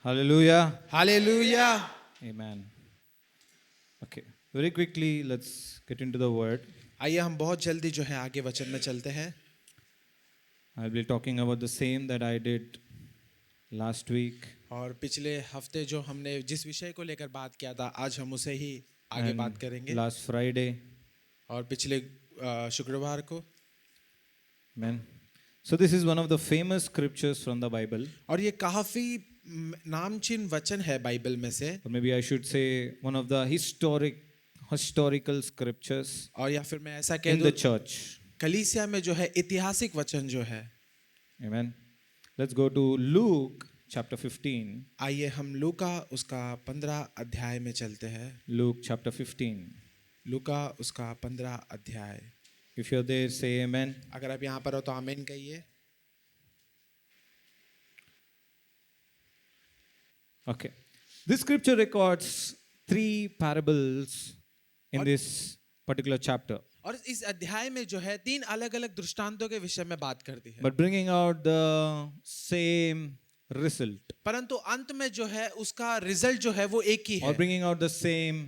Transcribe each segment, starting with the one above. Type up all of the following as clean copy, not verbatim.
Hallelujah. Hallelujah. Amen. Okay. Very quickly, let's get into the word. आइए हम बहुत जल्दी जो है आगे वचन में चलते हैं. I'll be talking about the same that I did last week. और पिछले हफ्ते जो हमने जिस विषय को लेकर बात किया था, आज हम उसे ही आगे and बात करेंगे. last Friday. और पिछले शुक्रवार को. Amen. So this is one of the famous scriptures from the Bible. और ये काफी नामचीन वचन है बाइबल में से. Or maybe I should say one of the historical scriptures और या फिर मैं ऐसा कह in the दूं, church. कलीसिया में जो है ऐतिहासिक वचन जो है. Amen. Let's go to Luke chapter 15. आइए हम लूका उसका 15 अध्याय में चलते हैं. Luke chapter 15. लूका उसका 15 अध्याय. If you're there, say amen. अगर आप यहाँ पर हो तो आमीन कहिए. Okay. This scripture records 3 parables in this particular chapter, और इस अध्याय में जो है 3 अलग अलग दृष्टांतों के विषय में बात करती है. but bringing out the same result परंतु अंत में जो है उसका रिजल्ट जो है वो एक ही or है. bringing out the same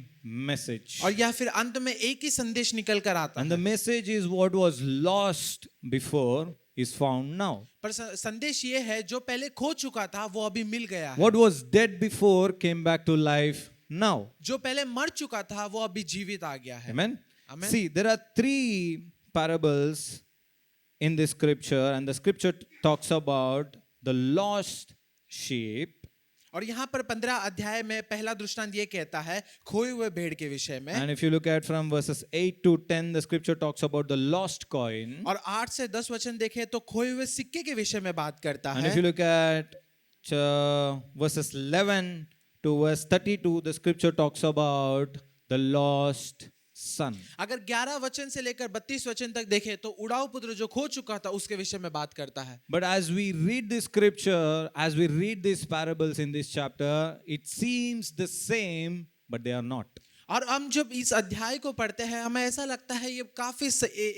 message. और या फिर अंत में एक ही संदेश निकल कर आता And है. the message is what was lost before is found now. पर संदेश ये है जो पहले खो चुका था वो अभी मिल गया है. What was dead before came back to life now. जो पहले मर चुका था वो अभी जीवित आ गया है. Amen. Amen. See, there are 3 parables in this scripture, and the scripture talks about the lost sheep. और यहाँ पर 15 अध्याय में पहला दृष्टांत ये कहता है खोए हुए भेड़ के विषय में. And if you look at from verses 8 to 10, the scripture talks about the lost coin. और 8 से 10 वचन देखें तो खोए हुए सिक्के के विषय में बात करता And है. if you look at verses 11 to verse 32, the scripture talks about the lost son. अगर 11 वचन से लेकर 32 वचन तक देखें तो उड़ाऊ पुत्र जो खो चुका था उसके विषय में बात करता है. But as we read this scripture, as we read these parables in this chapter, it seems the same, but they are not. और हम जब इस अध्याय को पढ़ते हैं हमें ऐसा लगता है ये काफी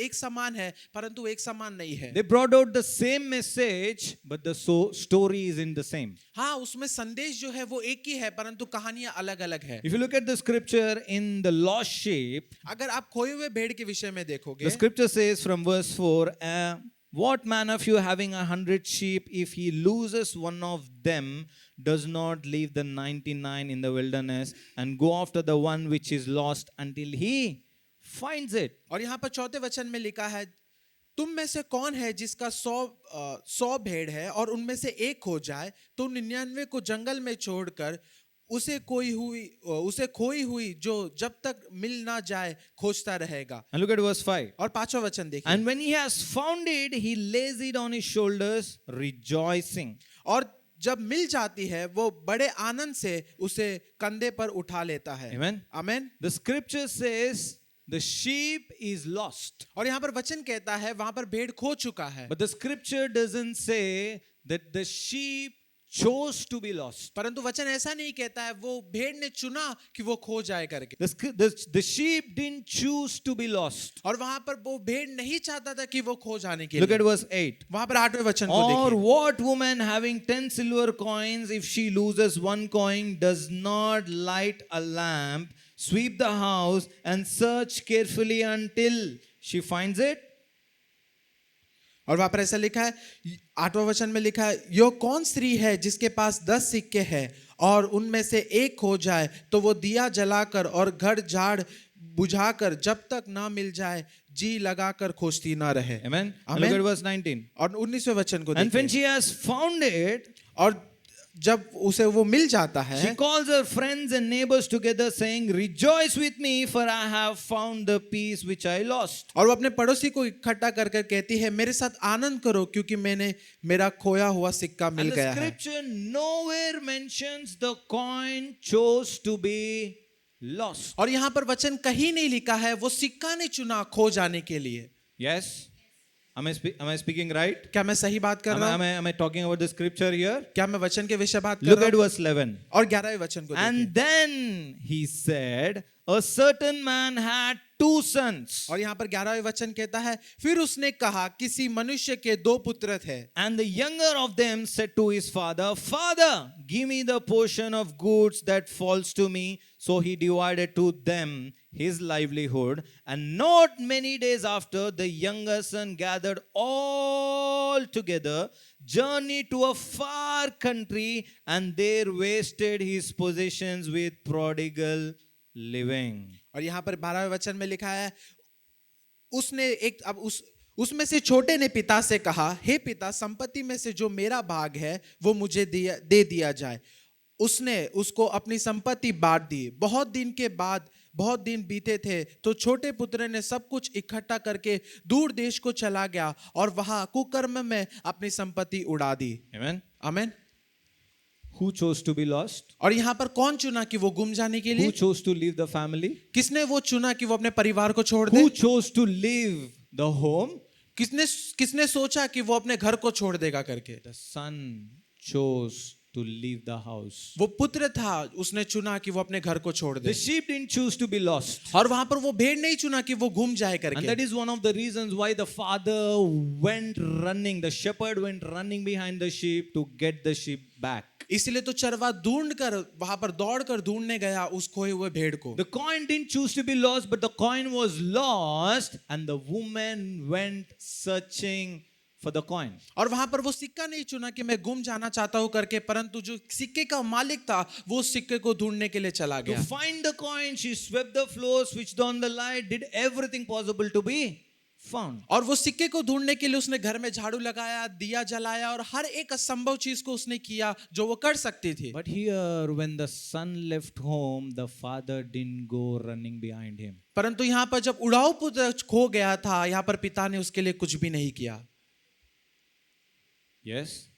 एक समान है परंतु एक समान नहीं है. They brought out the same message, but the story isn't the same. हाँ, उसमें संदेश जो है वो एक ही है परंतु कहानियां अलग अलग है. If you look at the scripture in the lost sheep, अगर आप खोए हुए भेड़ के विषय में देखोगे the scripture says from verse 4, what man of you having 100 sheep, if he loses one of them, does not leave the 99 in the wilderness and go after the one which is lost until he finds it? और यहाँ पर 4 वचन में लिखा है तुम में से कौन है जिसका 100 भेड़ है और उनमें से एक खो जाए तो 99 को जंगल में छोड़कर उसे खोई हुई जो जब तक मिल ना जाए खोजता रहेगा. And look at verse 5. और 5वां वचन देखिए. And when he has found it, he lays it on his shoulders, rejoicing. और जब मिल जाती है वो बड़े आनंद से उसे कंधे पर उठा लेता है. Amen. Amen. The scripture says the sheep is lost. और यहाँ पर वचन कहता है वहां पर भेड़ खो चुका है. But the scripture doesn't say that the sheep chose to be lost. परंतु वचन ऐसा नहीं कहता है वो भेड़ ने चुना कि वो खो जाए करके. The sheep didn't choose to be lost. और वहां पर वो भेड़ नहीं चाहता था कि वो खो जाने के Look लिए. at verse 8. वहां पर 8वें वचन को Or देखिए. what woman having 10 silver coins, if she loses one coin, does not light a lamp, sweep the house, and search carefully until she finds it? और वहां पर ऐसा लिखा है 8वां वचन में लिखा है यो कौन स्त्री है जिसके पास 10 सिक्के हैं और उनमें से एक खो जाए तो वो दिया जलाकर और घर झाड़ बुझाकर जब तक ना मिल जाए जी लगाकर खोजती ना रहे. Amen. And Amen. look at verse 19. और 19वें वचन को And when देखिए. she has found it, और जब उसे वो मिल जाता है she calls her friends and neighbors together, saying, rejoice with me, for I have found the piece which I lost. और वो अपने पड़ोसी को इकट्ठा कर कर कहती है मेरे साथ आनंद करो क्योंकि मैंने मेरा खोया हुआ सिक्का मिल And the गया है. scripture nowhere mentions the coin chose to be lost. और यहाँ पर वचन कहीं नहीं लिखा है वो सिक्का ने चुना खो जाने के लिए. Yes? Am I speaking right? क्या मैं सही बात कर रहा हूँ? Am I talking about the scripture here? क्या मैं वचन के विषय बात कर Look रहा at हूँ? verse 11. और 11वें वचन को देखिए. And then he said, a certain man had 2 sons. और यहाँ पर 11वें वचन कहता है, फिर उसने कहा किसी मनुष्य के 2 पुत्र थे। And the younger of them said to his father, Father, give me the portion of goods that falls to me. So he divided to them his livelihood. And not many days after, the younger son gathered all together, journeyed to a far country, and there wasted his possessions with prodigal living. और यहाँ पर 12वें वचन में लिखा है, उसने एक अब उसमें से छोटे ने पिता से कहा, हे पिता, संपत्ति में से जो मेरा भाग है वो मुझे दे दिया जाए। उसने उसको अपनी संपत्ति बांट दी। बहुत दिन बीते थे तो छोटे पुत्र ने सब कुछ इकट्ठा करके दूर देश को चला गया और वहां कुकर्म में अपनी संपत्ति उड़ा दी। Amen. आमीन। Who chose to be lost? और यहाँ पर कौन चुना कि वो गुम जाने के लिए? Who chose to leave the family? किसने वो चुना कि वो अपने परिवार को छोड़ दे? Who chose to leave the home? किसने सोचा कि वो अपने घर को छोड़ देगा करके? The son chose to leave the house. वो पुत्र था, उसने चुना कि वो अपने घर को छोड़ दे। The sheep didn't choose to be lost. और वहां पर वो भेड़ नहीं चुना कि वो गुम जाए And करके। that is one of the reasons why the father went running, the shepherd went running behind the sheep to get the sheep back. इसलिए तो चरवा ढूंढकर वहां पर दौड़कर ढूंढने गया उस खोए हुए भेड़ को। The coin didn't choose to be lost, but the coin was lost, and the woman went searching for the coin. और वहां पर वो सिक्का नहीं चुना कि मैं गुम जाना चाहता हूं करके, परंतु जो सिक्के का मालिक था वो सिक्के को ढूंढने के लिए चला To गया। find the coin, she swept the floor, switched on the light, did everything possible to be found. और वो सिक्के को ढूंढने के लिए उसने घर में झाड़ू लगाया, दिया जलाया और हर एक असंभव चीज को उसने किया जो वो कर सकती थी। But here, when the son left home, the father didn't go running behind him. परंतु यहाँ पर जब उड़ाऊ पुत्र खो गया था, यहाँ पर पिता ने उसके लिए कुछ भी नहीं किया। Yes?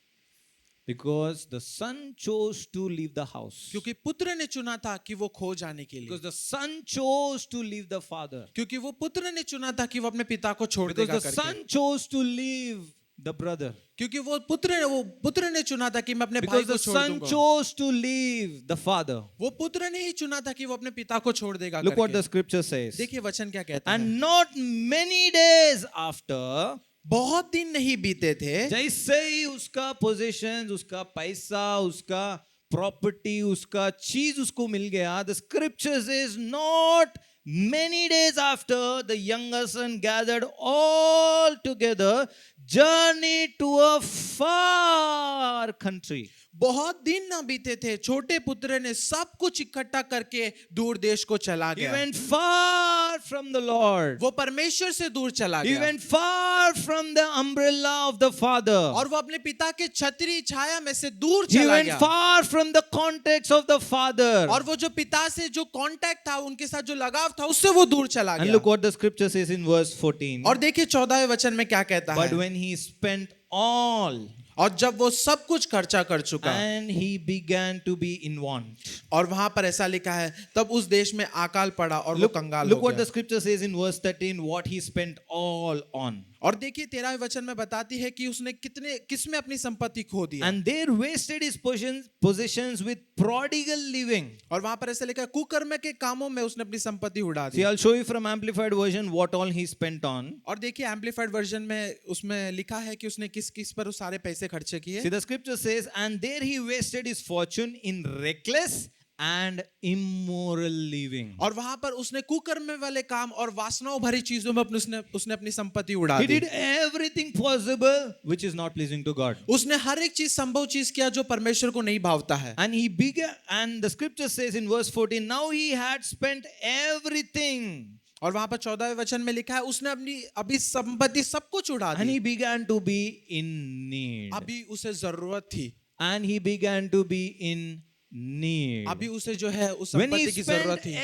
Because the son chose to leave the house. क्योंकि पुत्र ने चुना था कि वो खो जाने के लिए। Because the son chose to leave the father. क्योंकि वो पुत्र ने चुना था कि वो अपने पिता को छोड़ Because देगा the करके। son chose to leave the brother. क्योंकि वो पुत्र ने चुना था कि मैं अपने भाई Because को the छोड़ son दूंगा। chose to leave the father. वो पुत्र ने ही चुना था कि वो अपने पिता को छोड़ देगा Look what करके। the scripture says. देखिए वचन क्या कहता है। And not many days after, बहुत दिन नहीं बीते थे, जैसे ही उसका पोजीशन, उसका पैसा, उसका प्रॉपर्टी, उसका चीज उसको मिल गया, the scripture says not many days after, the younger son gathered all together, journeyed to a far country. बहुत दिन ना बीते थे, छोटे पुत्र ने सब कुछ इकट्ठा करके दूर देश को चला He गया। went far from the Lord. वो परमेश्वर से दूर चला He गया went far from the umbrella of the Father. और वो अपने पिता के छतरी छाया में से दूर He चला went गया far from the context of the Father. और वो जो पिता से जो कांटेक्ट था, उनके साथ जो लगाव था, उससे वो दूर चला And गया। look what the scripture says in verse 14. और देखिए 14वें वचन में क्या कहता But है। when he spent all, और जब वो सब कुछ खर्चा कर चुका and he began to be in want. और वहां पर ऐसा लिखा है, तब उस देश में अकाल पड़ा और वो कंगाल Look हो what the गया। scripture says in verse 13, what he spent all on. और देखिए 13वें वचन में बताती है कि उसने किसमें अपनी संपत्ति खो दी। And there wasted his possessions with prodigal living. और वहां पर ऐसा लिखा है, कुकर्म के कामों में उसने अपनी संपत्ति उड़ा See, the. I'll show you from amplified version what all he spent on. और देखिए एम्पलीफाइड वर्जन में उसमें लिखा है कि उसने किस किस पर उस सारे पैसे खर्चे किए। See, the scripture says, and there he wasted his fortune in reckless and immoral living. और वहां पर उसने कुकर्म वाले काम और वासनाओं भरी चीजों में उसने अपनी संपत्ति उड़ा He the. did everything possible which is not pleasing to God. उसने हर एक चीज संभव चीज किया जो परमेश्वर को नहीं भावता है। And he began, and the scripture says in verse 14, now he had spent everything. और वहां पर 14वें वचन में लिखा है, उसने अपनी अभी संपत्ति सब कुछ उड़ा And he the. began to be in need. अभी उसे जरूरत थी, And he began to be in need. अभी उसे जो है उस When he संपत्ति की जरूरत spent थी।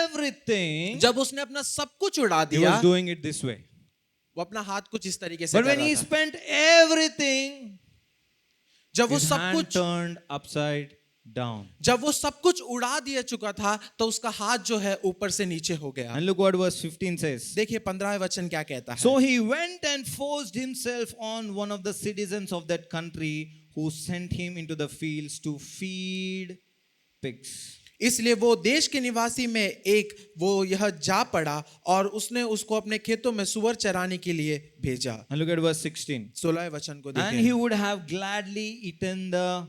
everything, जब उसने अपना सब कुछ उड़ा he दिया, was doing it this way. वो अपना हाथ कुछ इस तरीके से But कर when रहा he था। spent everything, जब वो his सब hand कुछ turned upside down. जब वो सब कुछ उड़ा दिया चुका था, तो उसका हाथ जो है ऊपर से नीचे हो गया। And look what verse 15 says. देखिए 15वें वचन क्या कहता है। So he went and forced himself on one of the citizens of that country, who sent him into the fields to feed pigs. इसलिए वो देश के निवासी में एक वो यह जा पड़ा और उसने उसको अपने खेतों में सुअर चराने के लिए भेजा। And look at verse 16. 16 वचन को And he देखें। would have gladly eaten the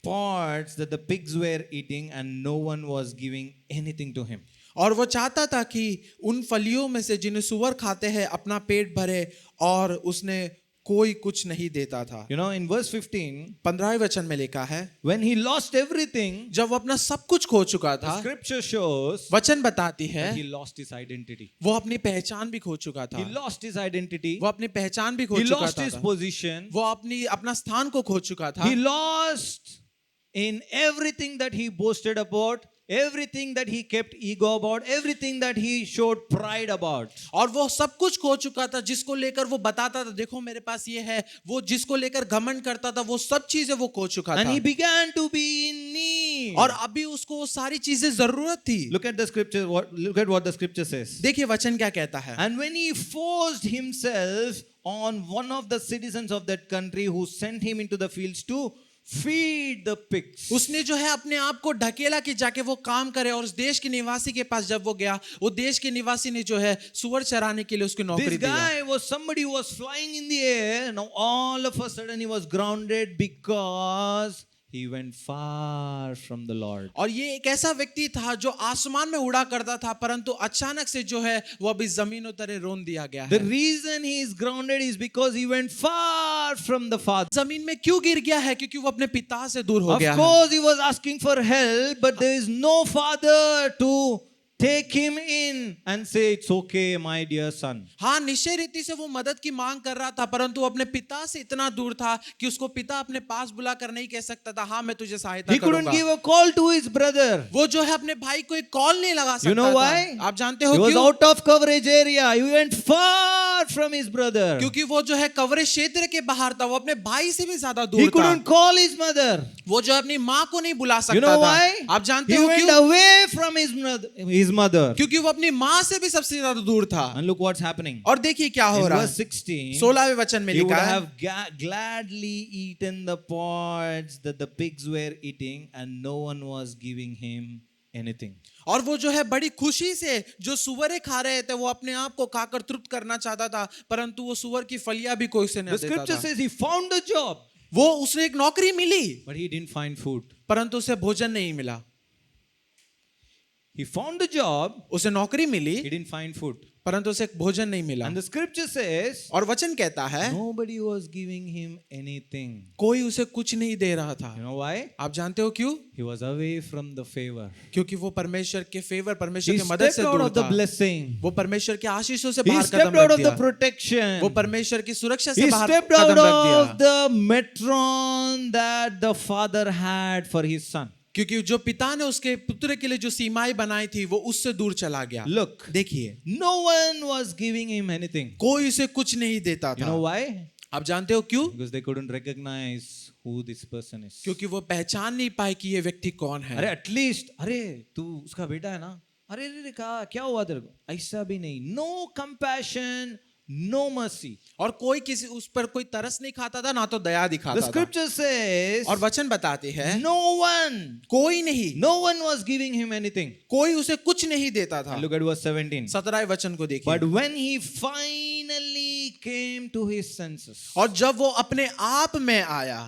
pods that the pigs were eating, and no one was giving anything to him. और वो चाहता था कि उन फलियों में से जिन्हें सुअर खाते हैं अपना पेट भरे, और उसने कोई कुछ नहीं देता था। You know, in verse 15, 15 वचन में लिखा है, when he lost everything, जब वो अपना सब कुछ खो चुका the था, scripture shows वचन बताती है that he lost his identity. वो अपनी पहचान भी खो चुका था। He lost his identity. वो अपनी पहचान भी खो He चुका lost his था। position. वो अपना स्थान को खो चुका था। He lost in everything that he boasted about, everything that he kept ego about, everything that he showed pride about. और वो सब कुछ खो चुका था जिसको लेकर वो बताता था, देखो मेरे पास ये है। वो जिसको लेकर घमंड करता था, वो सब चीजें वो खो चुका And था। he began to be in need. और अभी उसको वो सारी चीजें जरूरत थी। Look at the scripture. Look at what the scripture says. देखिए वचन क्या कहता है। And when he forced himself on one of the citizens of that country who sent him into the fields to feed the pigs. उसने जो है अपने आप को ढकेला कि जाके वो काम करे, और उस देश के निवासी के पास जब वो गया, वो देश के निवासी ने जो है सुअर चराने के लिए उसको नौकरी This दिया। guy was somebody who was flying in the air. Now all of a sudden he was grounded because he went far from the Lord. और ये एक ऐसा व्यक्ति था जो आसमान में उड़ा करता था, परंतु अचानक से जो है वो अभी जमीन उतरे रोन दिया गया The है। reason he is grounded is because he went far from the Father. जमीन में क्यों गिर गया है? क्योंकि वो अपने पिता से दूर हो Of गया है। course he was asking for help, but there is no father to take him in and say, it's okay, my dear son. हाँ, निश्चय रीति से वो मदद की मांग कर रहा था, परंतु वो अपने पिता से इतना दूर था कि उसको पिता अपने पास बुलाकर नहीं कह सकता था, हाँ मैं तुझे सहायता He couldn't करूंगा। give a call to his brother. वो जो है अपने भाई को एक कॉल नहीं लगा सकता You know था। why? आप जानते He हो was क्यों? out of coverage area. He went far from his brother. क्योंकि वो जो है कवरेज क्षेत्र के बाहर था, वो अपने भाई से भी ज्यादा He दूर था। couldn't call his mother. वो जो है अपनी माँ को नहीं बुला You सकता know था। why? आप जानते He हो went क्यों? away from his mother. क्योंकि वो अपनी माँ से भी सबसे ज्यादा दूर था। And look what's happening. और देखिए क्या हो In रहा verse है। 16, 16वें वचन में he would लिखा है, have gladly eaten the pods that the pigs were eating, and no one was giving him anything. और वो जो है बड़ी खुशी से जो सुअरें खा रहे थे, वो अपने आप को खाकर तृप्त करना चाहता था, परंतु वो सुअर की फलियां भी कोई से The नहीं देता scripture था। says he found a job, वो उसे एक नौकरी मिली, but he didn't find food. परंतु उसे भोजन नहीं मिला। He found a job, उसे नौकरी मिली, he didn't find food. परंतु उसे एक भोजन नहीं मिला। And the scripture says और वचन कहता है, nobody was giving him anything. कोई उसे कुछ नहीं दे रहा था। You know why? आप जानते हो क्यों? He was away from the favor. क्योंकि वो परमेश्वर के फेवर, परमेश्वर He की मदद stepped से out दूर of the था। blessing. वो परमेश्वर के आशीषों से He बाहर stepped कदम out रख of the दिया। protection. वो परमेश्वर की सुरक्षा से He बाहर stepped out कदम रख दिया। of the metron that the father had for his son. क्योंकि जो पिता ने उसके पुत्र के लिए जो सीमाएं बनाई थी, वो उससे दूर चला गया। Look, देखिए, no one was giving him anything. कोई उसे कुछ नहीं देता You था। know why? आप जानते हो क्यों? Because they couldn't recognize who this person is. क्योंकि वो पहचान नहीं पाए कि ये व्यक्ति कौन है। अरे एटलीस्ट, अरे तू उसका बेटा है ना, अरे अरे क्या हुआ तेरे को, ऐसा भी नहीं. No compassion, no mercy. और कोई किसी उस पर कोई तरस नहीं खाता था, ना तो दया द दिखाता था। स्क्रिप्चर सेज, और वचन बताते हैं, नो वन, कोई नहीं, no one was giving him anything. कोई उसे कुछ नहीं देता था। Look at verse 17. 17 वचन को देखिए। But when he finally came to his senses, और जब वो अपने आप में आया,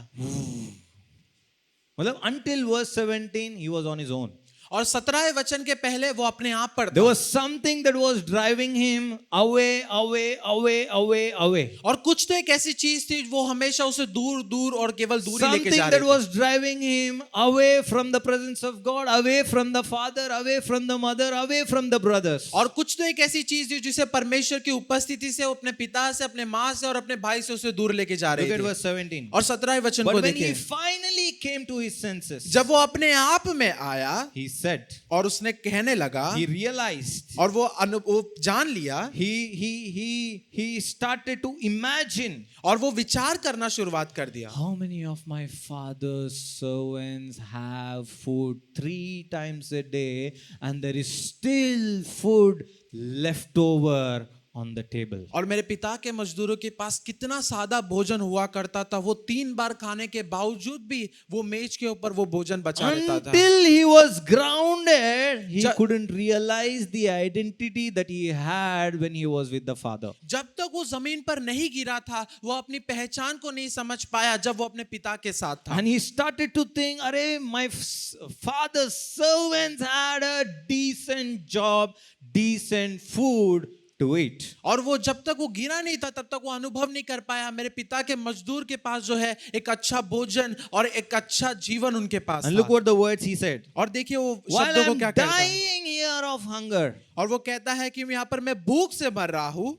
मतलब until verse 17 he was on his own. और 17 वचन के पहले वो अपने आप पर There था। was something that was driving him away, away, away, away, away. और कुछ तो एक ऐसी चीज थी वो हमेशा उसे दूर दूर और केवल दूर ही लेके Something जा that रही थी। was driving him away from the presence of God, away from the father, away from the mother, away from the brothers. और कुछ तो एक ऐसी चीज थी जिसे परमेश्वर की उपस्थिति से, अपने पिता से, अपने माँ से और अपने भाई से उसे दूर लेके जा Look रही at थी। verse 17. और 17 वचन But को when he देखिए। finally came to his senses, जब वो अपने आप में आया he said, और उसने कहने लगा, he realized, और वो जान लिया, he started to imagine, और वो विचार करना शुरुआत कर दिया। how many of my father's servants have food 3 times a day and there is still food left over on the table. और मेरे पिता के मजदूरों के पास कितना सादा भोजन हुआ करता था, वो 3 बार खाने के बावजूद भी वो मेज के ऊपर वो भोजन बचा लेता था। Until he was grounded, he Ja- couldn't realize the identity that he had when he was with the Father. जब तक वो जमीन पर नहीं गिरा था, वो अपनी पहचान को नहीं समझ पाया जब वो अपने पिता के साथ था। And he started to think, Arey, my father's servants had a decent job, decent food to eat. और वो जब तक वो गिरा नहीं था तब तक वो अनुभव नहीं कर पाया, मेरे पिता के मजदूर के पास जो है एक अच्छा भोजन और एक अच्छा जीवन उनके पास And था। look what the words he said. और देखिए वो While शब्दों को I'm क्या कहता है, dying here of hunger. और वो कहता है कि यहाँ पर मैं भूख से मर रहा हूँ।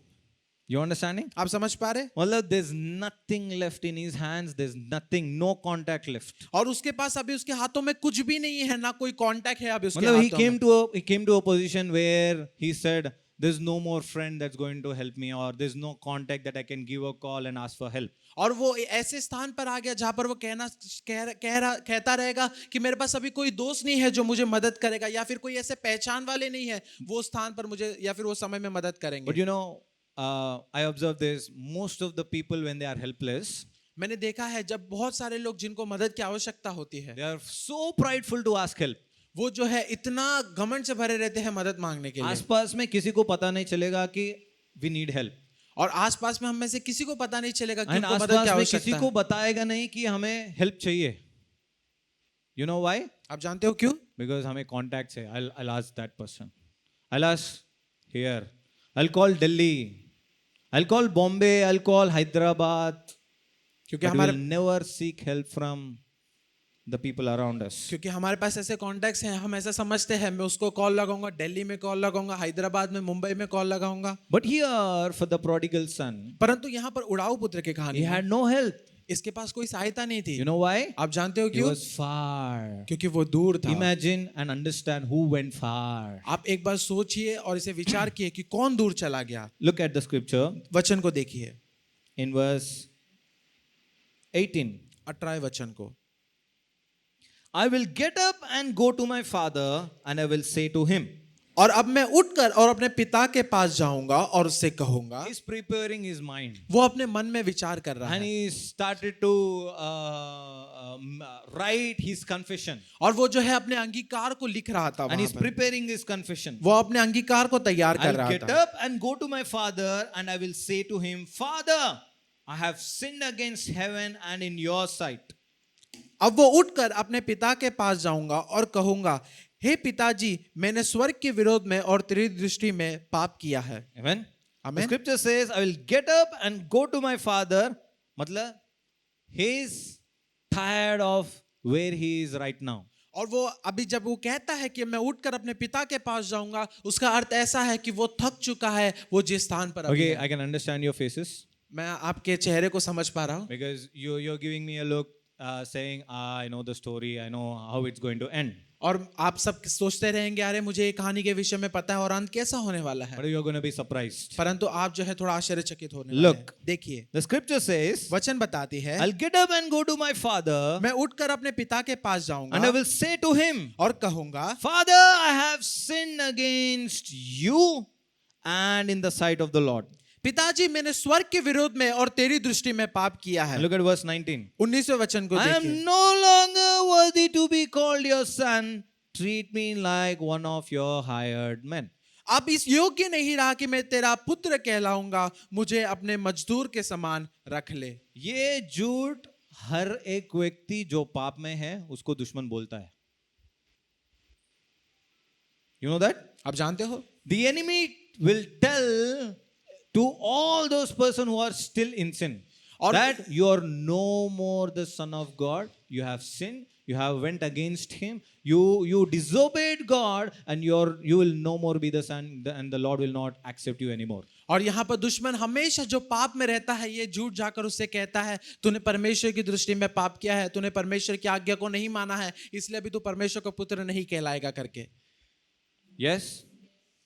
You understanding? आप समझ पा रहे? Well, there's nothing left in his hands. There's nothing, no contact left. और उसके पास अभी उसके हाथों में कुछ भी नहीं है, ना कोई कांटेक्ट है अभी उसके मतलब he हाथों में। came to a position where he said, there's no more friend that's going to help me, or there's no contact that I can give a call and ask for help. और वो ऐसे स्थान पर आ गया जहां पर वो कहता रहेगा कि मेरे पास अभी कोई दोस्त नहीं है जो मुझे मदद करेगा, या फिर कोई ऐसे पहचान वाले नहीं है वो स्थान पर मुझे या फिर वो समय में मदद But करेंगे। you know, I observe this, most of the people when they are helpless, मैंने देखा है जब बहुत सारे लोग जिनको मदद की आवश्यकता होती है, they are so prideful to ask help. वो जो है इतना घमंड से भरे रहते हैं मदद मांगने के लिए। आसपास में किसी को पता नहीं चलेगा कि we need help. और आसपास में हम में से किसी को पता नहीं चलेगा कि And उनको मदद की आसपास में किसी आवश्यकता को है। बताएगा नहीं कि हमें help चाहिए. You know why? आप जानते हो क्यों? Because हमें contacts है. I'll ask that person. I'll ask here. I'll call Delhi. I'll call Bombay. I'll call Hyderabad. क्योंकि But हमारे we'll never seek help from the people around us. क्योंकि हमारे पास ऐसे कॉन्टैक्ट्स हैं, हम ऐसा समझते हैं मैं उसको कॉल लगाऊंगा, दिल्ली में कॉल लगाऊंगा, हैदराबाद में, मुंबई में कॉल लगाऊंगा। But here, for the prodigal son, परंतु यहाँ पर उड़ाऊ पुत्र की कहानी he है, had no help. इसके पास कोई सहायता नहीं थी। You know why? आप जानते हो He क्यों? was far. क्योंकि वो दूर था। Imagine and understand who went far. आप एक बार सोचिए और इसे विचार किए कि कौन दूर चला गया। Look at the scripture वचन को देखिए, in verse 18. 18 वचन को। I will get up and go to my father, and I will say to him. और अब मैं उठकर और अपने पिता के पास जाऊंगा और उससे कहूंगा। He's preparing his mind. वो अपने मन में विचार कर रहा And है he started to write his confession. और वो जो है अपने अंगीकार को लिख रहा था And वहां he's पर। preparing his confession. वो अपने अंगीकार को तैयार कर I'll रहा get था। up and go to my father, and I will say to him, Father, I have sinned against heaven and in your sight. अब वो उठकर अपने पिता के पास जाऊंगा और कहूंगा, हे पिताजी, मैंने स्वर्ग के विरोध में और तेरी दृष्टि में पाप किया है। Amen. The Amen. scripture says, I will get up and go to my father. मतलब, he is tired of where he is right now. और वो अभी जब वो कहता है कि मैं उठकर अपने पिता के पास जाऊंगा, उसका अर्थ ऐसा है कि वो थक चुका है वो जिस स्थान पर अभी Okay, है। I can understand your faces मैं आपके चेहरे को समझ पा रहा हूँ, because you're giving me a look saying, I know the story, I know how it's going to end. और आप सब सोचते रहेंगे, अरे मुझे ये कहानी के विषय में पता है और अंत कैसा होने वाला But है। you're going to be surprised. परंतु आप जो है थोड़ा आश्चर्यचकित होने वाले Look. हैं। देखिए, The scripture says, वचन बताती है, I'll get up and go to my father, मैं उठकर अपने पिता के पास and I जाऊंगा will say to him, और कहूंगा, Father, I have sinned against you and in the sight of the Lord. पिताजी, मैंने स्वर्ग के विरोध में और तेरी दृष्टि में पाप किया है। And look at verse 19. 19वें वचन को I am देखिए, no longer worthy to be called your son. Treat me like one of your hired men. अब इस योग्य नहीं रहा कि मैं तेरा पुत्र कहलाऊंगा, मुझे अपने मजदूर के समान रख ले। ये झूठ हर एक व्यक्ति जो पाप में है उसको दुश्मन बोलता है. You know that? आप जानते हो, The enemy will tell to all those person who are still in sin और that you are no more the son of God. You have sinned. You have went against him. You disobeyed God, and you will no more be the son, and the Lord will not accept you anymore. और यहाँ पर दुश्मन हमेशा जो पाप में रहता है ये झूठ जाकर उससे कहता है, तूने परमेश्वर की दृष्टि में पाप किया है, तूने परमेश्वर की आज्ञा को नहीं माना है, इसलिए भी तू परमेश्वर का पुत्र नहीं कहलाएगा करके। Yes,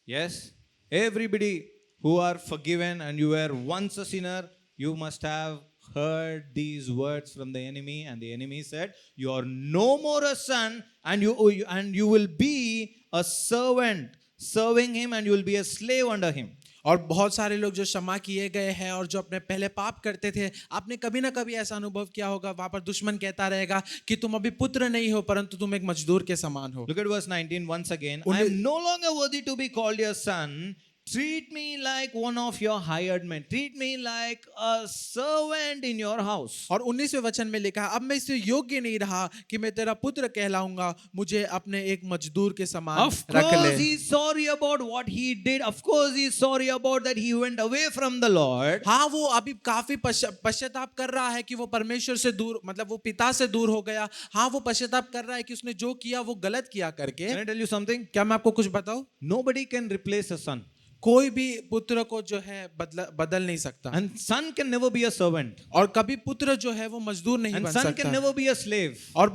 yes. Everybody who are forgiven and you were once a sinner, you must have heard these words from the enemy, and the enemy said, you are no more a son, and you will be a servant, serving him, and you will be a slave under him. और बहुत सारे लोग जो क्षमा किए गए हैं और जो अपने पहले पाप करते थे, आपने कभी ना कभी ऐसा अनुभव किया होगा, वहां पर दुश्मन कहता रहेगा कि तुम अभी पुत्र नहीं हो परंतु तुम एक मजदूर के समान हो। Look at verse 19 once again. I am no longer worthy to be called your son. Treat me like one of your hired men. Treat me like a servant in your house. और 19वें वचन में लिखा है, अब मैं इससे योग्य नहीं रहा कि मैं तेरा पुत्र कहलाऊंगा, मुझे अपने एक मजदूर के समान Of रख ले। course, he's sorry about what he did. Of course, he's sorry about that he went away from the Lord. हाँ, वो अभी काफी पश्चाताप कर रहा है कि वो परमेश्वर से दूर, मतलब वो पिता से दूर हो गया। हाँ, वो पश्चाताप कर रहा है कि उसने जो किया वो गलत किया करके। Can I tell you something? क्या मैं आपको कुछ बताऊं? Nobody can replace a son. कोई भी पुत्र को जो है बदल नहीं सकता, And son can never be a servant. और कभी पुत्र जो है वो मजदूर नहीं And बन son can सकता, never be a slave. और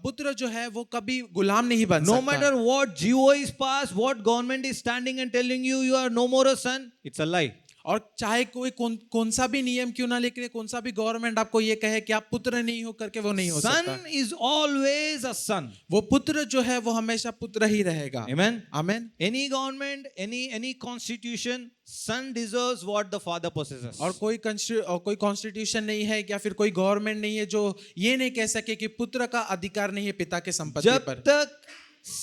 पुत्र जो है वो कभी गुलाम नहीं बन No सकता। matter what GO is passed, what government is standing and telling you, you are no more a son, it's a lie. और चाहे कोई कौन सा भी नियम क्यों ना लिखे, कौन सा भी गवर्नमेंट आपको ये कहे कि आप पुत्र नहीं हो करके, वो नहीं हो सकता। Son is always a son. वो पुत्र जो है वो हमेशा पुत्र ही रहेगा। Amen. आमीन। Any government, any constitution, son deserves what the father possesses. और कोई कॉन्स्टिट्यूशन नहीं है या फिर कोई गवर्नमेंट नहीं है जो ये नहीं कह सके कि पुत्र का अधिकार नहीं है पिता के संपत्ति जब पर। तक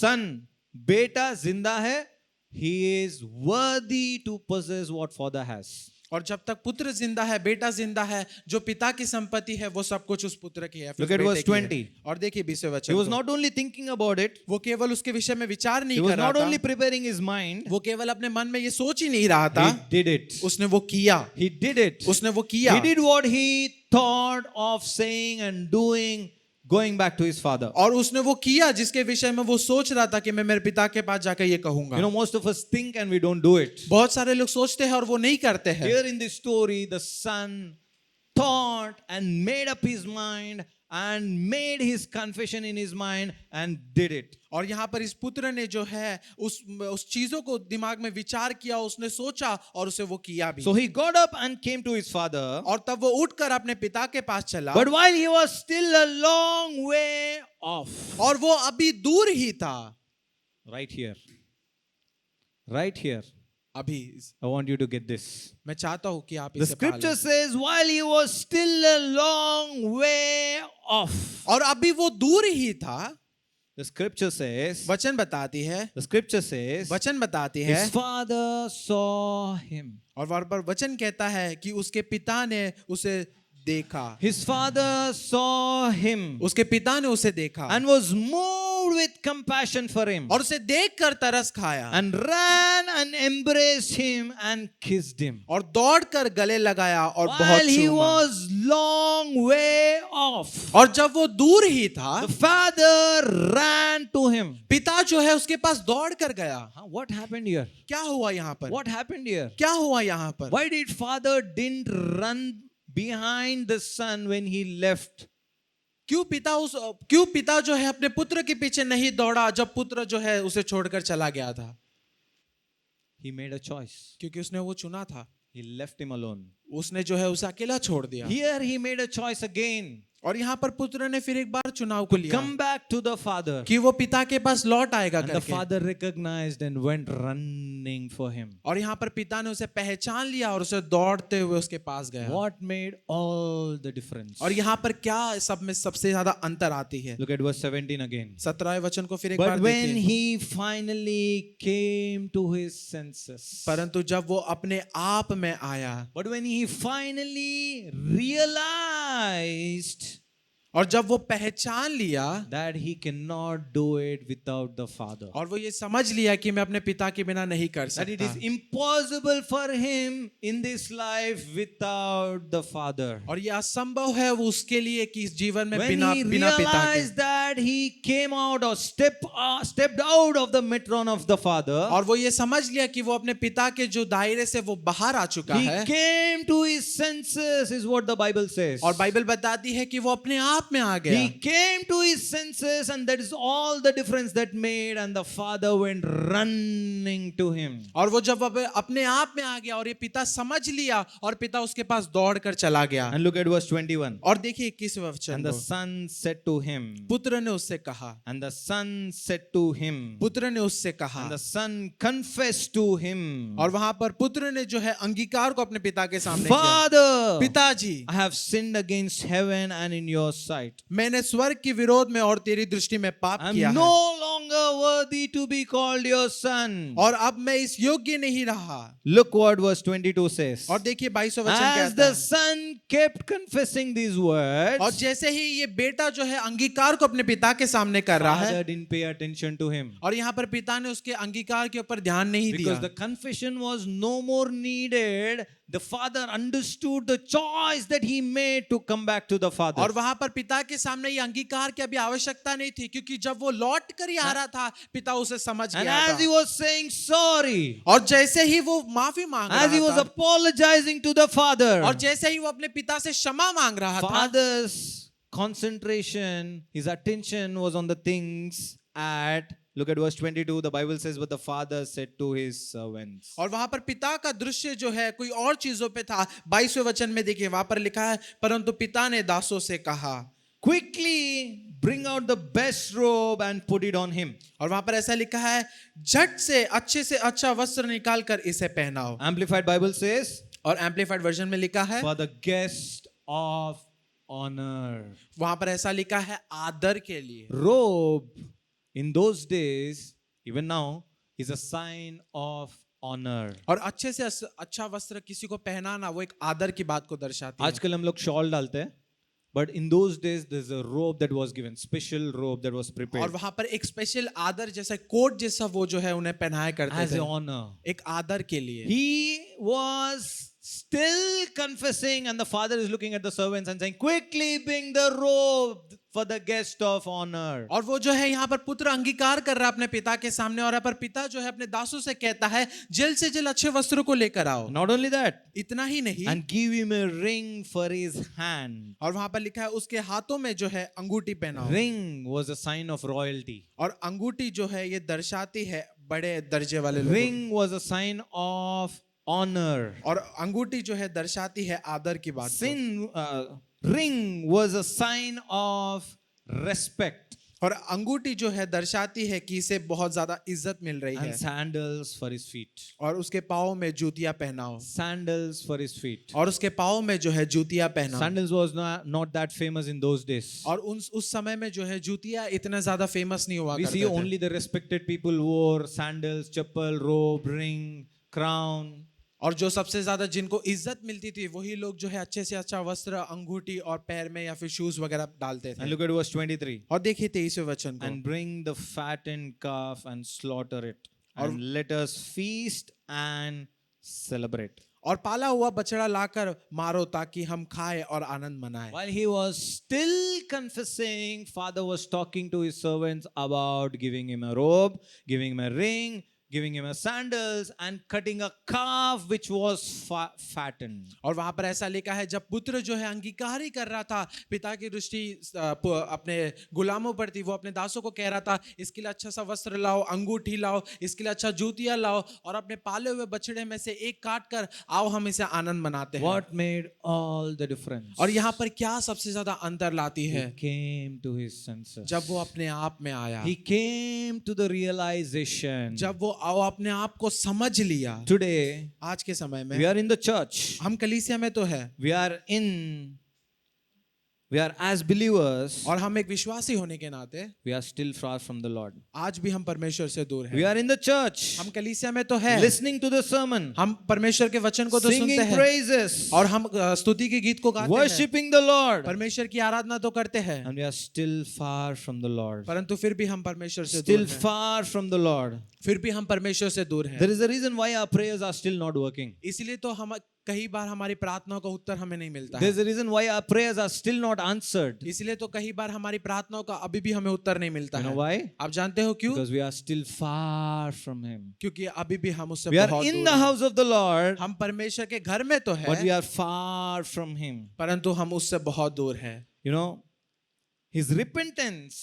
son बेटा जिंदा है, he is worthy to possess what father has. और जब तक पुत्र जिंदा है, बेटा जिंदा है, जो पिता की संपत्ति है वो सब कुछ उस पुत्र की है। Look at verse 20. और देखिए 20वें वचन He was को। not only thinking about it, वो केवल उसके विषय में विचार नहीं he कर was रहा not था, only preparing his mind, वो केवल अपने मन में ये सोच ही नहीं रहा था, he did it. उसने वो किया, He did it. उसने वो किया। He did what he thought of saying and doing, going back to his father. और उसने वो किया जिसके विषय में वो सोच रहा था कि मैं मेरे पिता के पास जाकर ये कहूंगा। You know, most of us think and we don't do it. बहुत सारे लोग सोचते हैं और वो नहीं करते हैं। Here in this story, the son thought and made up his mind and made his confession in his mind and did it. और यहाँ पर इस पुत्र ने जो है उस चीजों को दिमाग में विचार किया, उसने सोचा और उसे वो किया भी। So he got up and came to his father. और तब वो उठकर अपने पिता के पास चला। But while he was still a long way off, और वो अभी दूर ही था। right here, right here, अभी I want you to get this. मैं चाहता हूं कि आप The इसे पा लें। scripture says, while he was still a long way off. और अभी वो दूर ही था। The scripture says, वचन बताती है, the scripture says, वचन बताती है, his father saw him. और वहां पर वचन कहता है कि उसके पिता ने उसे देखा। His father saw him उसके पिता ने उसे देखा and was moved with compassion for him और उसे देखकर तरस खाया and ran and embraced him and kissed him. और दौड़कर गले लगाया और बहुत While he चूमा। was long way off, और जब वो दूर ही था, the father ran to him. पिता जो है उसके पास दौड़ कर गया। What happened here? क्या हुआ यहाँ पर? What happened here? क्या हुआ यहाँ पर? Why did father didn't run behind the son when he left? क्यों पिता जो है अपने पुत्र के पीछे नहीं दौड़ा जब पुत्र जो है उसे छोड़कर चला गया था? He made a choice. क्योंकि उसने वो चुना था। He left him alone. उसने जो है उसे अकेला छोड़ दिया। Here he made a choice again. और यहाँ पर पुत्र ने फिर एक बार चुनाव को लिया Come back to the father. कि वो पिता के पास लौट आएगा And the करके। father recognized and went running for him. और यहाँ पर पिता ने उसे पहचान लिया और उसे दौड़ते हुए उसके पास गया। What made all the difference? और यहाँ पर क्या सब में सबसे ज्यादा अंतर आती है? Look at verse 17 again. 17वें वचन को फिर एक But बार when देखिए। he finally came to his senses, परंतु जब वो अपने आप में आया, but when he finally realized और जब वो पहचान लिया that he cannot do it without the father, और वो ये समझ लिया कि मैं अपने पिता के बिना नहीं कर that it सकता, is impossible for him in this life without the father. और ये असंभव है वो उसके लिए कि इस जीवन में When बिना he बिना पिता realized के, that he came out or stepped out of the metron of the father, और वो ये समझ लिया कि वो अपने पिता के जो दायरे से वो बाहर आ चुका he है, came to his senses, is what the Bible says. और बाइबल बताती है कि वो अपने आप आप में आ गया। He came to his senses, and that is all the difference that made. And the father went running to him. और वो जब अपने आप में आ गया और ये पिता समझ लिया और पिता उसके पास दौड़ कर चला गया। And look at verse 21. और देखिए 21वें वचन And the को, son said to him, पुत्र ने उससे कहा, and the son said to him, पुत्र ने उससे कहा, and the son confessed to him, और वहां पर पुत्र ने जो है अंगीकार को अपने पिता के सामने किया। Father, पिताजी, I have sinned against heaven and in your sight. मैंने स्वर्ग के विरोध में और तेरी दृष्टि में पाप I किया am है, no longer worthy to be called your son. और अब मैं इस योग्य नहीं रहा। Look what verse 22 says. और देखिए 22वां वचन As कहता the है, son kept confessing these और words, जैसे ही ये बेटा जो है अंगीकार को अपने पिता के सामने कर रहा है, father didn't pay attention to him. और यहाँ पर पिता ने उसके अंगीकार के ऊपर ध्यान नहीं Because दिया, the confession was no more needed, the father understood the choice that he made to come back to the father. और वहां पर पिता के सामने ये अंगीकार की अभी आवश्यकता नहीं थी, क्योंकि जब वो लौट कर ही आ रहा था पिता उसे समझ And गया as he था। was saying sorry, और जैसे ही वो माफी मांग as he रहा was था, apologizing to the father, और जैसे ही वो अपने पिता से क्षमा मांग रहा था, father's concentration, his attention was on the things at, look at verse 22, the Bible says, but the father said to his servants. और वहां पर पिता का दृश्य जो है कोई और चीजों पे था। 22वें वचन में देखिए वहां पर लिखा है, परंतु पिता ने दासों से कहा, Quickly bring out the best robe and put it on him. और वहां पर ऐसा लिखा है, झट से अच्छा वस्त्र निकाल कर इसे पहनाओ। Amplified Bible says, और एम्पलीफाइड वर्जन में लिखा है, for the guest of honor. वहां पर ऐसा लिखा है आदर के लिए। Robe in those days, even now, is a sign of honor. और अच्छे से अच्छा वस्त्र किसी को पहनाना वो एक आदर की बात को दर्शाती है। आजकल हम लोग शॉल डालते हैं, but in those days there's a robe that was given, special robe that was और prepared वहां पर एक स्पेशल आदर जैसा कोट जैसा वो जो है उन्हें पहनाया करते as थे, a honor. एक आदर के लिए। He was still confessing, and the father is looking at the servants and saying, quickly bring the robe for the guest of honor. और वो जो है यहाँ पर पुत्र अंगीकार कर रहा है अपने पिता के सामने, और यहाँ पर पिता जो है अपने दासों से कहता है, जल्द से जल्द अच्छे वस्त्रों को लेकर आओ। Not only that, इतना ही नहीं, and give him a ring for his hand. और वहां पर लिखा है उसके हाथों में जो है अंगूठी पहनाओ। Ring was a sign of royalty. और अंगूठी जो है ये दर्शाती है बड़े दर्जे वाले लोगों। Ring was a sign of honor. और अंगूठी जो है दर्शाती है आदर की बात को। Ring was a sign of respect. और अंगूठी जो है दर्शाती है कि इसे बहुत ज्यादा इज्जत मिल रही है। And sandals for his feet. और उसके पाँव में जूतियां पहनाओ। Sandals for his feet. और उसके पाँव में जो है जूतियां पहनाओ। Sandals was not that famous in those days. और उस समय में जो है जूतियां इतना ज्यादा फेमस नहीं हुआ We करते see थे। only the respected people wore sandals, chappal, robe, ring, crown. और जो सबसे ज्यादा जिनको इज्जत मिलती थी वही लोग जो है अच्छे से अच्छा वस्त्र, अंगूठी और पैर में या फिर शूज वगैरह डालते And थे। look at verse 23. और देखिए 23वें वचन को, And bring the fattened calf and slaughter it. और- And let us feast and celebrate. और पाला हुआ बछड़ा लाकर मारो ताकि हम खाए और आनंद मनाएं। While he was still confessing, father was talking to his servants about giving him a robe, giving him a ring, giving him a sandals, and cutting a calf which was fattened. और वहां पर ऐसा लिखा है, जब पुत्र जो है अंगीकार ही कर रहा था, पिता की दृष्टि अपने गुलामों पर थी, वो अपने दासों को कह रहा था, इसके लिए अच्छा सा वस्त्र लाओ, अंगूठी लाओ, इसके लिए अच्छा जूतियां लाओ, और अपने पाले हुए बछड़े में से एक काट कर आओ हम इसे आनंद मनाते हैं। What made all the difference? और यहाँ पर क्या सबसे ज्यादा अंतर लाती है? He came to his senses. जब वो अपने आप में आया, He came to the realization. जब वो अपने आप को समझ लिया। Today, आज के समय में we are in the church. हम कलीसिया में तो है, We are as believers, और हम एक विश्वासी होने के नाते we are still far from the Lord. आज भी हम परमेश्वर से दूर We हैं। are in the church, हम कलीसिया में तो है, listening to the sermon, हम परमेश्वर के वचन को तो सुनते singing हैं, praises, और हम स्तुति के गीत को गाते हैं, worshiping the Lord, परमेश्वर की आराधना तो करते हैं, and we are still far from the Lord. परंतु फिर भी हम परमेश्वर से दूर Still हैं। far from the Lord. फिर भी हम परमेश्वर से दूर हैं। There is a reason why our prayers are still not working. इसलिए तो हम कई बार हमारी प्रार्थनाओं का उत्तर हमें नहीं मिलता There है। is a reason why our prayers are still not answered. इसलिए तो कई बार हमारी प्रार्थनाओं का अभी भी हमें उत्तर नहीं मिलता You know है। why? आप जानते हो क्यों? Because we are still far from Him. क्योंकि अभी भी हम उससे We are बहुत in दूर the हैं। house of the Lord, हम परमेश्वर के घर में तो but we है, are far from Him. परंतु हम उससे बहुत दूर हैं। You know, His repentance,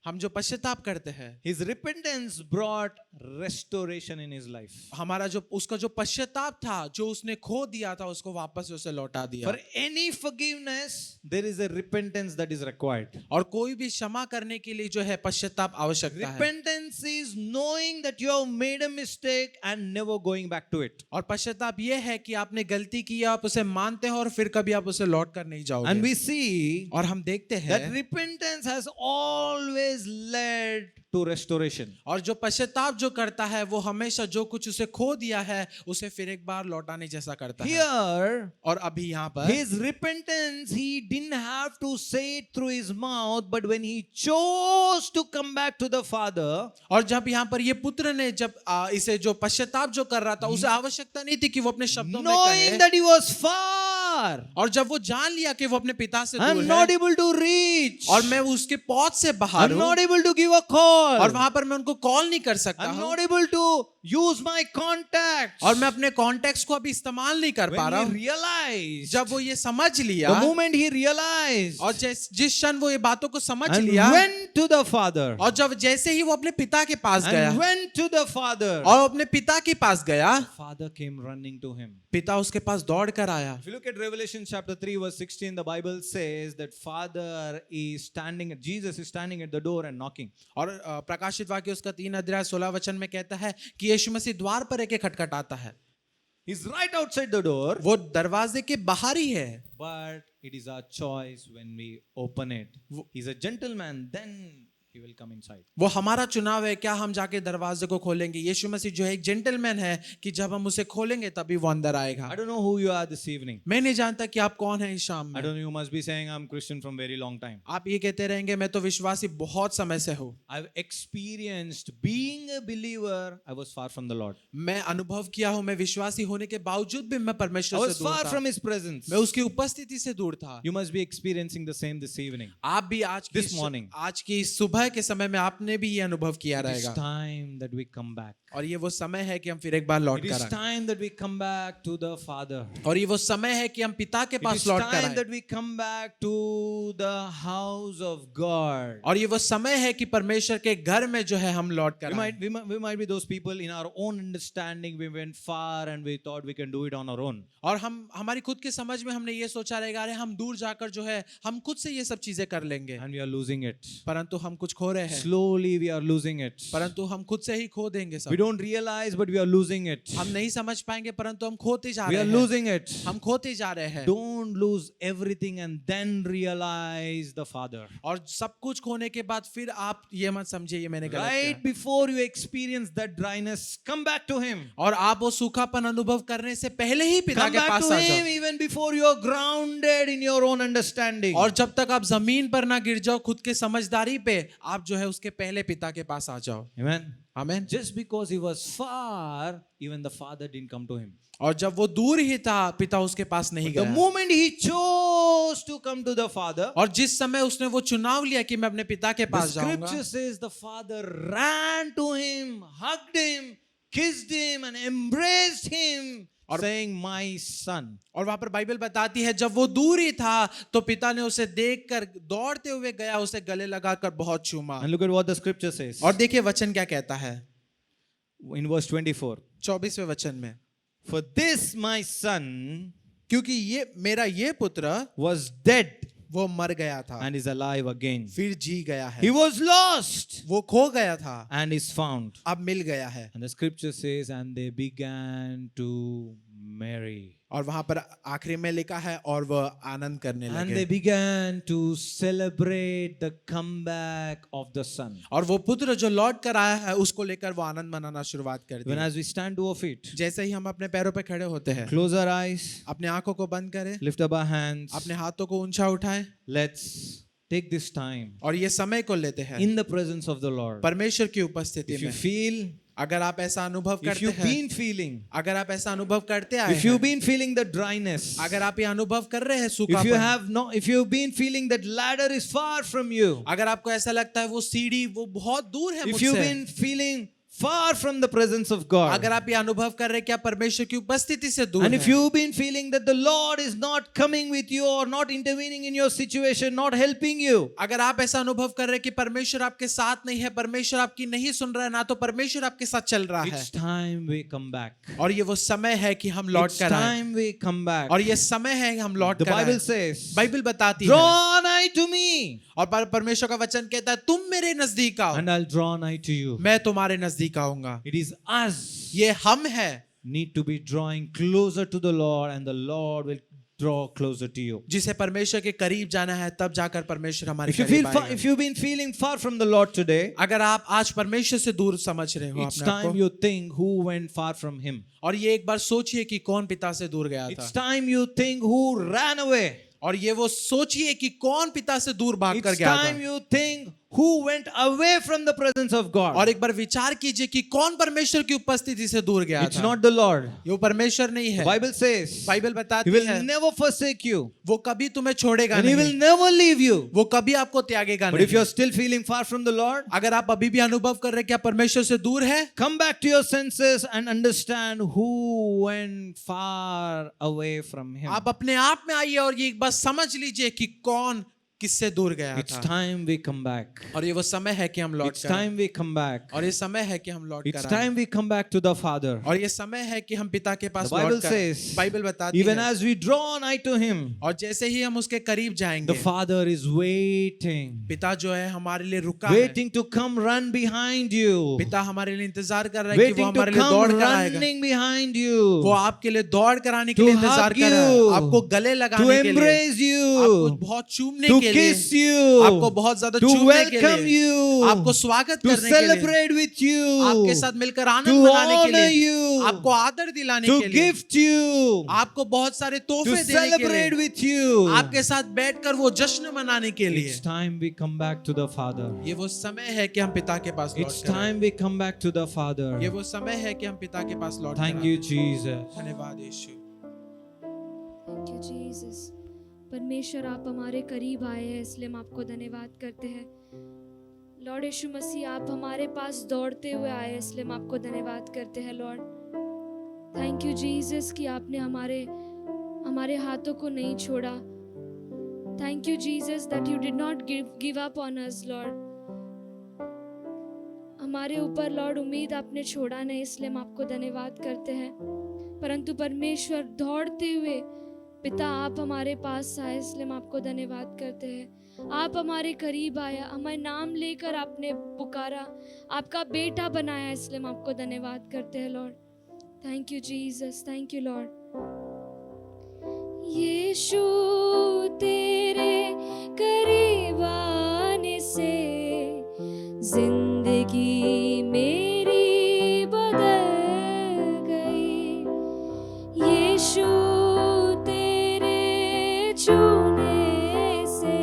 हम जो पश्चाताप करते हैं, his repentance brought restoration in his life. हमारा जो उसका जो पश्चाताप था, जो उसने खो दिया था, उसको वापस उसे लौटा दिया। For any forgiveness, there is a repentance that is required. और कोई भी क्षमा करने के लिए जो है पश्चाताप आवश्यकता है। Repentance is knowing that you have made a mistake and never going back to it. और पश्चाताप ये है कि आपने गलती की, आप उसे मानते हो और फिर कभी आप उसे लौट कर नहीं जाओगे। And we see और हम देखते that हैं repentance has always led to restoration. और जो पश्चाताप जो करता है वो हमेशा जो कुछ उसे खो दिया है उसे फिर एक बार लौटाने जैसा करता है। Here, और अभी यहाँ पर his repentance, he didn't have to say it through his mouth, but when he chose to come back to the Father, और जब यहाँ पर ये पुत्र ने जब इसे जो पश्चाताप जो कर रहा था उसे आवश्यकता नहीं थी कि वो अपने शब्दों में knowing कहे, that he was far और जब वो जान लिया कि वो अपने पिता से I'm दूर not है able to reach, और मैं उसके पहुंच से बाहर I'm हूँ not able to give a call, और वहां पर मैं उनको कॉल नहीं कर सकता I'm हूँ not able to use my contacts. और मैं अपने कॉन्टेक्ट्स को अभी इस्तेमाल नहीं कर पा रहा When he हूँ। realized, जब वो ये समझ लिया the moment he realized और जिस क्षण वो ये बातों को समझ and लिया went to the Father, और जब जैसे ही वो अपने पिता के पास गया and went to the Father, और अपने पिता के पास गया, Father came running to him. पिता उसके पास दौड़ कर आया। If you look at Revelation chapter 3 verse 16, the Bible says that Father is standing, Jesus is standing at the door and knocking. और प्रकाशित वाक्य उसका 3 अध्याय 16 वचन में कहता है कि यीशु मसीह द्वार पर एक खटखटाता है। He's right outside the door, वो दरवाजे के बाहर ही है, but it is our choice when we open it. He's a gentleman, then he will come inside. वो हमारा चुनाव है क्या हम जाके दरवाजे को खोलेंगे। यीशु मसीह जो है एक जेंटलमैन है कि जब हम उसे खोलेंगे तभी वो अंदर आएगा। I don't know who you are this evening. मैं नहीं जानता कि आप कौन हैं इस शाम I में। don't know, you must be saying I'm Christian from very long time. आप ये कहते रहेंगे मैं तो विश्वासी बहुत समय से हूँ। I've experienced being a believer, I was far from the Lord. मैं अनुभव किया हूँ, मैं विश्वासी होने के बावजूद भी मैं I परमेश्वर was से दूर far था, from His presence. मैं उसकी उपस्थिति से दूर था। You must be experiencing the same this evening. आप भी This morning. आज की सुबह के समय में आपने भी ये अनुभव किया It is रहेगा। time that we come back. और ये वो समय है कि हम फिर एक बार लौट It कर is आए। time that we come back to the Father. और ये वो समय है कि हम पिता के It is पास लौट कर time आए। that we come back to the house of God. और ये वो समय है कि परमेश्वर के घर में जो है हम लौट कर आए। We might be those people in our own understanding. We went far and we thought we can do it on our own. और हम हमारी खुद की समझ में हमने ये सोचा रहेगा अरे हम दूर जाकर जो है हम खुद से ये सब चीजें कर लेंगे, And we are losing it. परंतु हम कुछ खो रहे हैं, Slowly we are losing it. परंतु हम खुद से ही खो देंगे We सब। don't realize, but we are losing it. हम नहीं समझ पाएंगे परंतु हम खोते जा We रहे are हैं, losing it. हम खोते जा रहे हैं। Don't lose everything and then realize the Father. और सब कुछ खोने के बाद फिर आप ये मत समझिए ये मैंने गलत Right किया। before you experience that dryness, come back to Him. और आप वो सूखापन अनुभव करने से पहले ही पिता Come के back पास to आ जाओ। Him even before you are grounded in your own understanding. और जब तक आप जमीन पर ना गिर जाओ खुद के समझदारी पे, आप जो है उसके पहले पिता के पास आ जाओ। Amen. आमीन। Just because He was far, even the Father didn't come to Him. और जब वो दूर ही था पिता उसके पास नहीं The गया। moment He chose to come to the Father, और जिस समय उसने वो चुनाव लिया कि मैं अपने पिता के the पास जाऊंगा, scripture says the Father ran to Him, hugged Him, kissed Him and embraced Him, saying, my son. और वहां पर बाइबल बताती है जब वो दूर ही था तो पिता ने उसे देखकर दौड़ते हुए गया, उसे गले लगाकर बहुत चूमा। And look at what the scripture says. और देखिए वचन क्या कहता है In verse 24. 24वें वचन में, For this my son क्योंकि ये मेरा ये पुत्र was dead वो मर गया था and is alive again. फिर जी गया है, He was lost वो खो गया था and is found. अब मिल गया है। And the scripture says, and they began to marry. और वहां पर आखिरी में लिखा है और वह आनंद करने And they लगे। began to celebrate the comeback of the son. और वो पुत्र जो लौट कर आया है उसको लेकर वो आनंद मनाना शुरुआत कर When the. as we stand to our feet, जैसे ही हम अपने पैरों पे खड़े होते हैं, close our eyes, अपने आंखों को बंद करें, lift up our hands, अपने हाथों को ऊंचा उठाएं let's take this time और ये समय को लेते हैं in the presence of the Lord. परमेश्वर की उपस्थिति If you में। feel, अगर आप ऐसा अनुभव if करते you've हैं, been feeling, अगर आप ऐसा अनुभव करते आए if you've हैं, been feeling the dryness, अगर आप ये अनुभव कर रहे हैं if you सूखापन, have no, if you've been feeling that ladder is far from you, अगर आपको ऐसा लगता है वो सीढ़ी वो बहुत दूर है if you've मुझसे, been feeling far from the presence of God. अगर आप ये अनुभव कर रहे हैं कि आप परमेश्वर की उपस्थिति से दूर And if हैं, you've been feeling that the Lord is not coming with you or not intervening in your situation, not helping you, अगर आप ऐसा अनुभव कर रहे हैं कि परमेश्वर आपके साथ नहीं है, परमेश्वर आपकी नहीं सुन रहा है, ना तो परमेश्वर आपके साथ चल रहा है, it's time we come back. और ये वो समय है कि हम लौट It's कर आए, time we come back. और ये समय है कि हम लौट The कर Bible आए। says, बाइबल बताती है, draw nigh to me और परमेश्वर का वचन कहता है, तुम मेरे नजदीक आओ, and I'll draw nigh to you. मैं तुम्हारे नजदीक आऊंगा। It is us ये हम है need to be drawing closer to the Lord, and the Lord will draw closer to you. जिसे परमेश्वर के करीब जाना है, तब जाकर परमेश्वर हमारे If you करीब feel far, आएगा। if you've been feeling far from the Lord today, अगर आप आज परमेश्वर से दूर समझ रहे हो it's अपने आप time को, you think who went far from Him. और ये एक बार सोचिए कि कौन पिता से दूर गया It's था, time you think who ran away. और ये वो सोचिए कि कौन पिता से दूर भाग कर It's गया time था, you think who went away from the presence of God. और एक बार विचार कीजिए कि कौन परमेश्वर की उपस्थिति से दूर गया It's था। not the Lord. ये वो परमेश्वर नहीं The है। Bible says बाइबल He बताती will है, never forsake you वो कभी तुम्हें छोड़ेगा and He will नहीं, never leave you. वो कभी आपको त्यागेगा But if नहीं। you're still feeling far from the Lord, अगर आप अभी भी अनुभव कर रहे हैं कि आप परमेश्वर से दूर है, come back to your senses and understand who went far away from Him. आप अपने आप में आइए और ये एक बात समझ लीजिए कि कौन किससे दूर गया It's था, time we come back. और ये वो समय है कि हम लौट It's कर आएं। time we come back. और ये समय है कि हम लौट It's कर आएं। time we come back to the Father. और ये समय है कि हम पिता के पास The Bible लौट कर, says, बाइबल बताती even है, as we draw nigh to Him, और जैसे ही हम उसके करीब जाएंगे, the Father is waiting, पिता जो है हमारे लिए रुका है, waiting to come run behind you, पिता हमारे लिए इंतजार कर रहा है कि वो waiting to हमारे लिए दौड़ come कर आएगा, running behind you, वो आपके लिए दौड़ कर आने के to लिए इंतजार hug कर रहा है, you, आपको गले to लगाने के लिए, embrace आपको you, बहुत चूमने to के लिए, kiss you, आपको बहुत ज्यादा to चूमने के welcome लिए, you, आपको स्वागत to करने के लिए, celebrate with आपके you, साथ मिलकर to आनंद मनाने के honor लिए, you, आपको आदर दिलाने to के लिए, gift you, आपको बहुत सारे to तोहफे देने के celebrate लिए, with you. आपके साथ बैठकर वो जश्न मनाने के लिए। It's time we come back to the Father. ये वो समय है कि हम पिता के पास लौट It's कर आएं। time we come back to the Father. ये वो समय है कि हम पिता के पास लौट कर Thank आएं। you, Jesus. धन्यवाद यीशु। Thank you Jesus. परमेश्वर आप हमारे करीब आए हैं, इसलिए हम आपको धन्यवाद करते हैं। लॉर्ड यीशु मसीह आप हमारे पास दौड़ते हुए आए हैं, इसलिए हम आपको धन्यवाद करते हैं लॉर्ड। थैंक यू जीसस कि आपने हमारे हाथों को नहीं छोड़ा। Thank you Jesus that you did not give up on us Lord. हमारे ऊपर लॉर्ड उम्मीद आपने छोड़ा नहीं, इसलिए हम आपको धन्यवाद करते हैं। परंतु परमेश्वर दौड़ते हुए पिता आप हमारे पास आए, इसलिए हम आपको धन्यवाद करते हैं। आप हमारे करीब आया, हमारे नाम लेकर आपने पुकारा, आपका बेटा बनाया, इसलिए हम आपको धन्यवाद करते हैं Lord. Thank you Jesus, thank you Lord. यीशु तेरे करीब आने से जिंदगी मेरी बदल गई। यीशु तेरे छूने से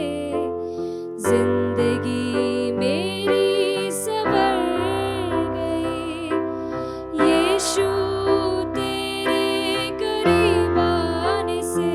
जिंदगी मेरी संवर गई। यीशु तेरे करीब आने से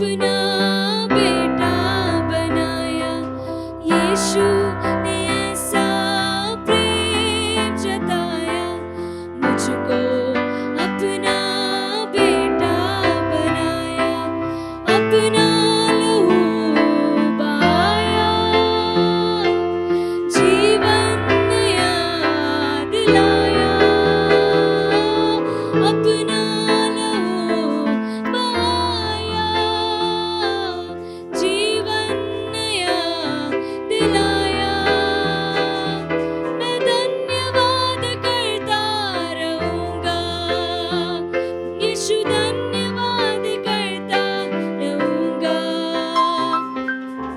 अपना बेटा बनाया। यीशु ने ऐसा प्रेम जताया, मुझको अपना बेटा बनाया, अपना लहू बहाया, जीवन नया दिलाया, अपना लहू बहाया, जीवन नया दिलाया। मैं धन्यवाद करता रहूंगा, यीशु धन्यवाद करता रहूंगा।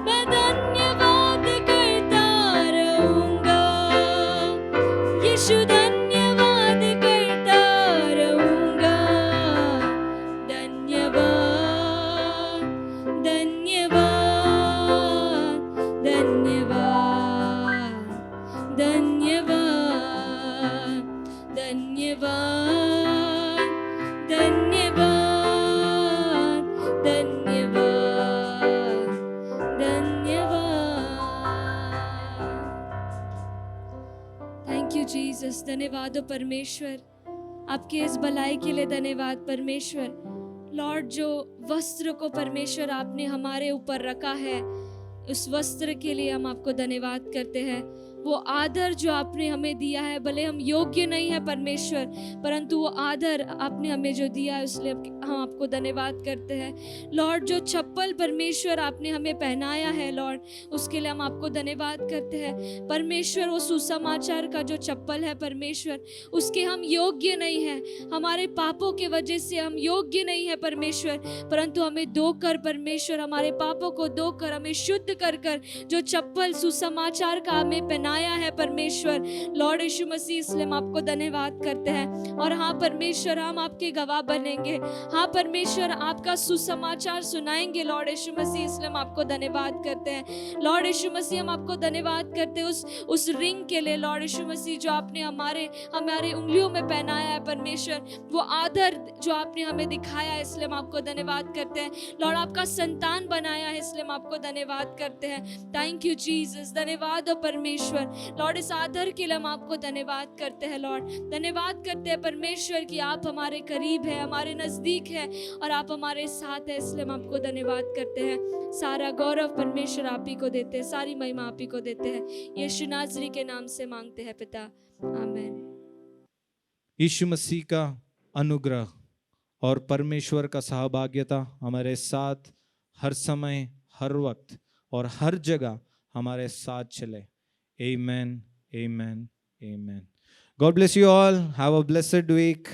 मैं धन्यवाद करता रहूंगा, यीशु धन्यवाद करता रहूंगा। धन्यवाद, धन्यवाद, धन्यवाद, धन्यवाद, धन्यवाद, धन्यवाद, धन्यवाद, धन्यवाद। Thank you Jesus. धन्यवाद हो परमेश्वर, आपके इस भलाई के लिए धन्यवाद परमेश्वर। लॉर्ड, जो वस्त्र को परमेश्वर आपने हमारे ऊपर रखा है, उस वस्त्र के लिए हम आपको धन्यवाद करते हैं। वो आदर जो आपने हमें दिया है, भले हम योग्य नहीं है परमेश्वर, परंतु वो आदर आपने हमें जो दिया है उसलिए हम आपको धन्यवाद करते हैं। लॉर्ड, जो चप्पल परमेश्वर आपने हमें पहनाया है लॉर्ड, उसके लिए हम आपको धन्यवाद करते हैं परमेश्वर। वो सुसमाचार का जो चप्पल है परमेश्वर, उसके हम योग्य नहीं हैं, हमारे पापों के वजह से हम योग्य नहीं है परमेश्वर, परंतु हमें धोकर परमेश्वर, हमारे पापों को धोकर हमें शुद्ध कर कर जो चप्पल सुसमाचार का हमें पहनाया है परमेश्वर, लॉर्ड यीशु मसीह, इसलिए हम आपको धन्यवाद करते हैं। और हाँ परमेश्वर, हम आपके गवाह बनेंगे, हाँ परमेश्वर, आपका सुसमाचार सुनाएंगे लॉर्ड यीशु मसीह, इसलिए हम आपको धन्यवाद करते हैं। लॉर्ड यीशु मसीह, हम आपको धन्यवाद करते हैं उस रिंग के लिए लॉर्ड यीशु मसीह, जो आपने हमारे उंगलियों में पहनाया है परमेश्वर, वो आदर जो आपने हमें दिखाया है, इसलिए हम आपको धन्यवाद करते हैं। लॉर्ड, आपका संतान बनाया है, इसलिए हम आपको धन्यवाद करते हैं। Thank you Jesus. धन्यवाद हो परमेश्वर। लॉर्ड, इस आदर के लिए हम आपको धन्यवाद करते हैं लॉर्ड। धन्यवाद करते हैं परमेश्वर कि आप हमारे करीब है, हमारे नजदीक है और आप हमारे साथ है, इसलिए हम आपको धन्यवाद करते हैं। सारा गौरव परमेश्वर आप ही को देते हैं, सारी महिमा आप ही को देते हैं। यीशु नाज़री के नाम से मांगते हैं पिता, आमीन। यीशु मसीह का अनुग्रह और परमेश्वर का सहभागिता हमारे साथ हर समय, हर वक्त और हर जगह हमारे साथ चले। Amen, amen, amen. God bless you all. Have a blessed week.